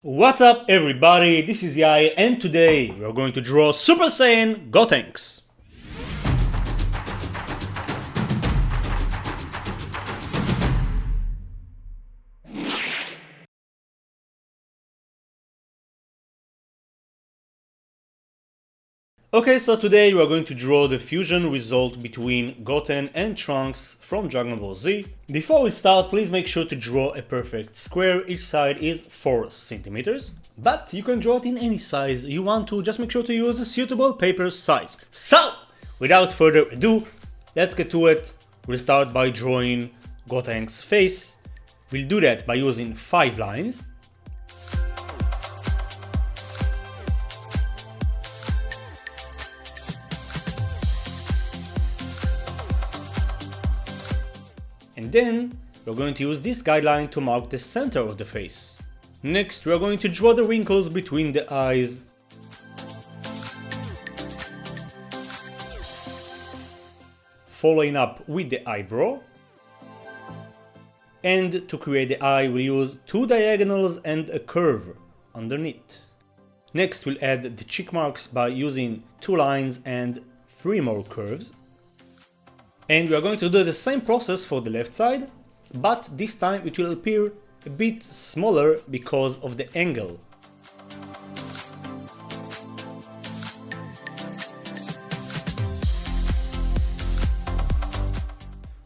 What's up everybody, this is Yai and today we are going to draw Super Saiyan Gotenks. Okay, so today we are going to draw the fusion result between Goten and Trunks from Dragon Ball Z. Before we start, please make sure to draw a perfect square. Each side is 4 centimeters. But you can draw it in any size you want to, just make sure to use a suitable paper size. So, without further ado, let's get to it. We'll start by drawing Gotenks' face. We'll do that by using 5 lines. And then we're going to use this guideline to mark the center of the face. Next, we're going to draw the wrinkles between the eyes. Following up with the eyebrow. And to create the eye, we'll use 2 diagonals and a curve underneath. Next, we'll add the cheek marks by using 2 lines and 3 more curves. And we are going to do the same process for the left side, but this time it will appear a bit smaller because of the angle.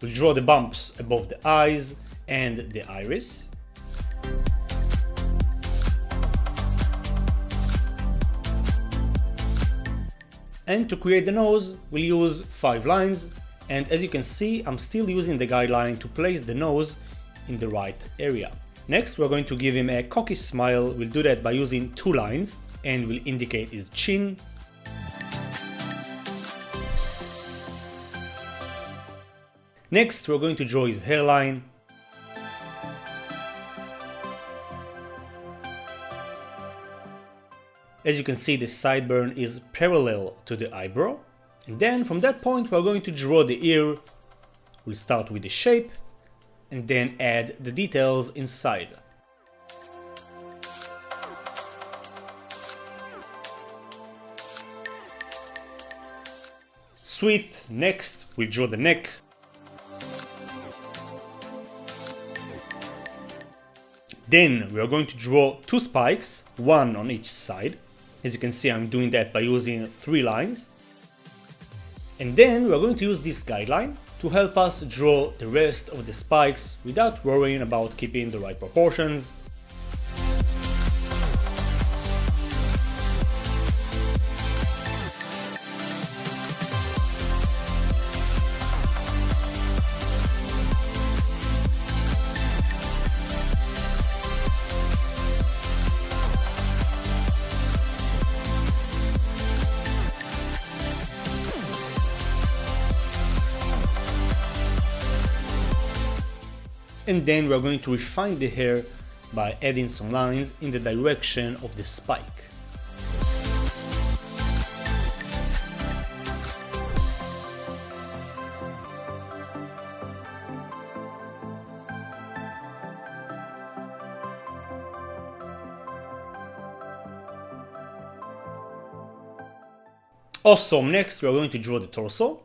We'll draw the bumps above the eyes and the iris. And to create the nose, we'll use 5 lines. And as you can see, I'm still using the guideline to place the nose in the right area. Next, we're going to give him a cocky smile. We'll do that by using 2 lines and we'll indicate his chin. Next, we're going to draw his hairline. As you can see, the sideburn is parallel to the eyebrow. And then from that point we're going to draw the ear. We'll start with the shape and then add the details inside. Sweet. Next we'll draw the neck. Then we are going to draw 2 spikes, 1 on each side. As you can see, I'm doing that by using 3 lines. And then we are going to use this guideline to help us draw the rest of the spikes without worrying about keeping the right proportions. And then we are going to refine the hair by adding some lines in the direction of the spike. Awesome, next we are going to draw the torso.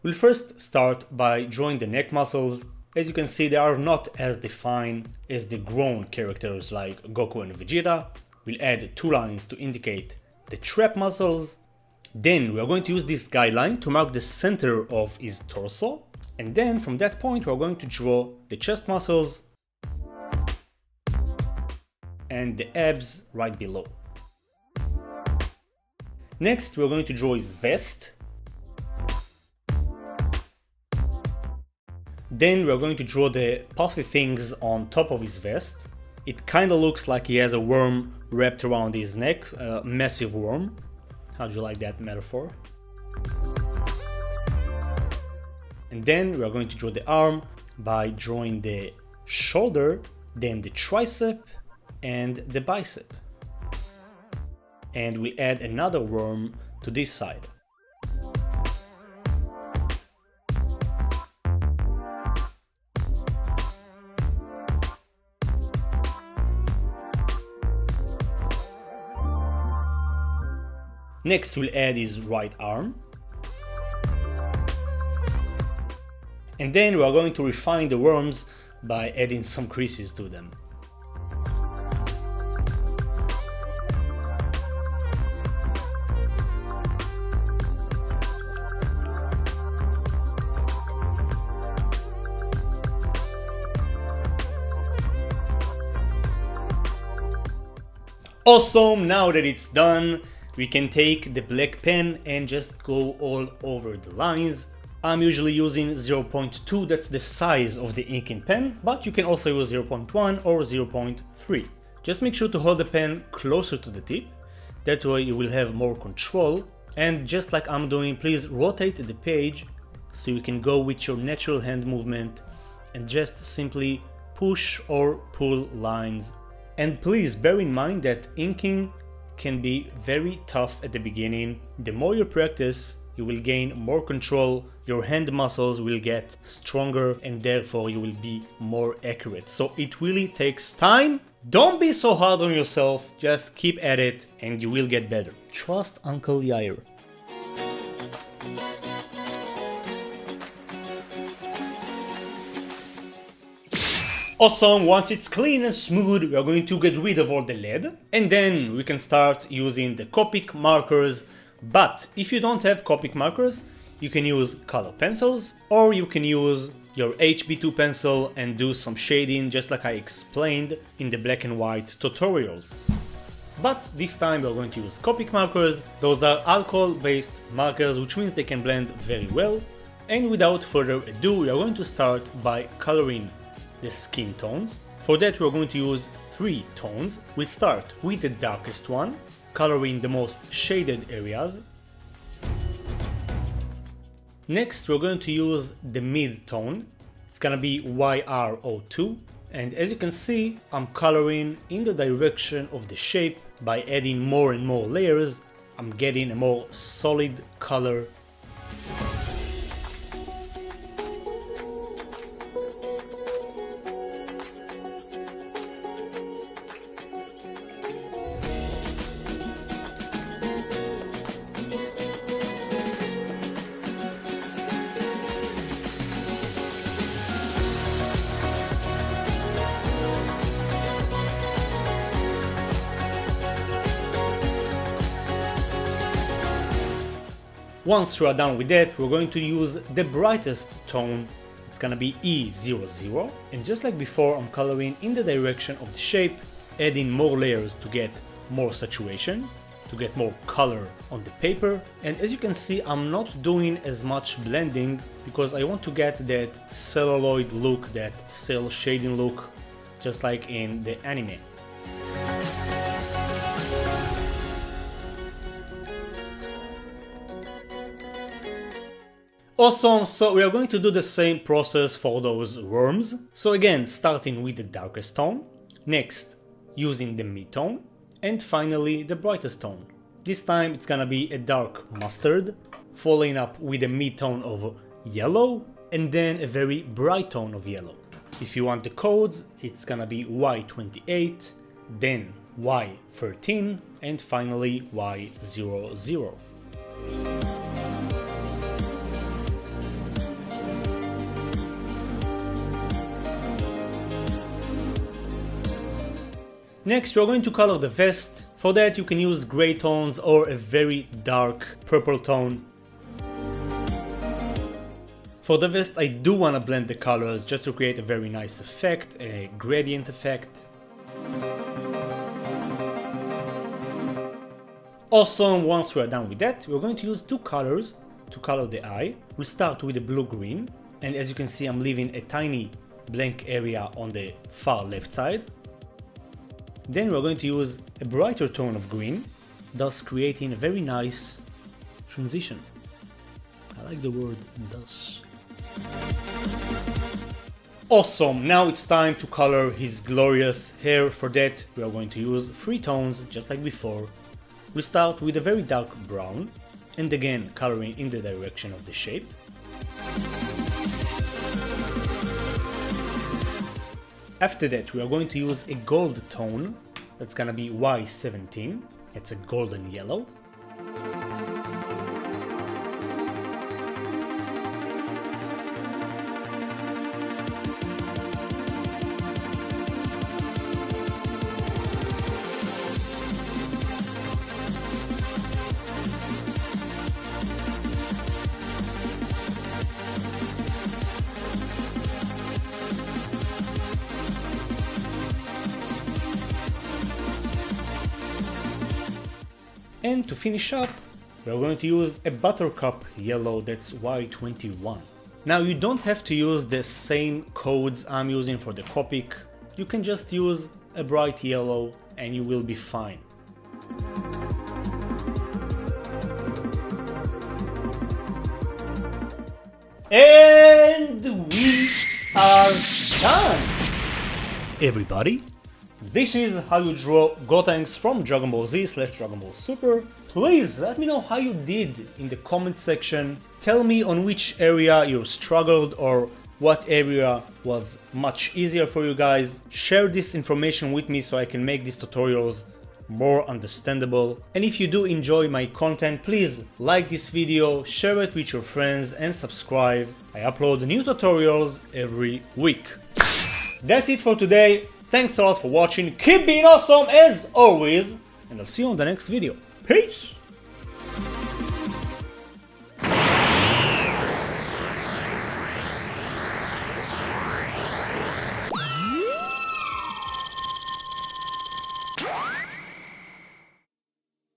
We'll first start by drawing the neck muscles. As you can see, they are not as defined as the grown characters like Goku and Vegeta. We'll add 2 lines to indicate the trap muscles. Then we are going to use this guideline to mark the center of his torso. And then from that point we are going to draw the chest muscles and the abs right below. Next we are going to draw his vest. Then we are going to draw the puffy things on top of his vest. It kinda looks like he has a worm wrapped around his neck, a massive worm. How'd you like that metaphor? And then we are going to draw the arm by drawing the shoulder, then the tricep and the bicep. And we add another worm to this side. Next we'll add his right arm. And then we are going to refine the worms by adding some creases to them. Awesome, now that it's done, we can take the black pen and just go all over the lines. I'm usually using 0.2, that's the size of the inking pen, but you can also use 0.1 or 0.3. Just make sure to hold the pen closer to the tip, that way you will have more control. And just like I'm doing, please rotate the page so you can go with your natural hand movement and just simply push or pull lines. And please bear in mind that inking can be very tough at the beginning. The more you practice, you will gain more control, your hand muscles will get stronger, and therefore you will be more accurate. So it really takes time. Don't be so hard on yourself, just keep at it and you will get better. Trust Uncle Yair. Awesome, once it's clean and smooth, we are going to get rid of all the lead. And then we can start using the Copic markers. But if you don't have Copic markers, you can use color pencils, or you can use your HB2 pencil and do some shading just like I explained in the black and white tutorials. But this time we are going to use Copic markers. Those are alcohol-based markers, which means they can blend very well. And without further ado, we are going to start by coloring the skin tones. For that we are going to use 3 tones. We'll start with the darkest one, coloring the most shaded areas. Next we're going to use the mid-tone. It's gonna be YR02, and as you can see I'm coloring in the direction of the shape. By adding more and more layers, I'm getting a more solid color. Once we are done with that, we're going to use the brightest tone. It's gonna be E00, and just like before, I'm coloring in the direction of the shape, adding more layers to get more saturation, to get more color on the paper. And as you can see, I'm not doing as much blending because I want to get that celluloid look, that cell shading look, just like in the anime. Awesome, so we are going to do the same process for those worms. So again, starting with the darkest tone, next using the mid-tone, and finally the brightest tone. This time it's gonna be a dark mustard, following up with a mid-tone of yellow, and then a very bright tone of yellow. If you want the codes, it's gonna be Y28, then Y13, and finally Y00. Next, we're going to color the vest. For that you can use gray tones or a very dark purple tone. For the vest I do want to blend the colors just to create a very nice effect, a gradient effect. Awesome, once we're done with that, we're going to use 2 colors to color the eye. We'll start with the blue-green, and as you can see I'm leaving a tiny blank area on the far left side. Then we're going to use a brighter tone of green, thus creating a very nice transition. I like the word thus. Awesome, now it's time to color his glorious hair. For that we are going to use 3 tones just like before. We start with a very dark brown, and again coloring in the direction of the shape. After that we are going to use a gold tone, that's gonna be Y17, it's a golden yellow. And to finish up, we're going to use a buttercup yellow, that's Y21. Now you don't have to use the same codes I'm using for the Copic, you can just use a bright yellow and you will be fine. And we are done! Everybody, this is how you draw Gotenks from Dragon Ball Z / Dragon Ball Super. Please let me know how you did in the comment section. Tell me on which area you struggled or what area was much easier for you guys. Share this information with me so I can make these tutorials more understandable. And if you do enjoy my content, please like this video, share it with your friends and subscribe. I upload new tutorials every week. That's it for today. Thanks a lot for watching. Keep being awesome as always, and I'll see you on the next video. Peace!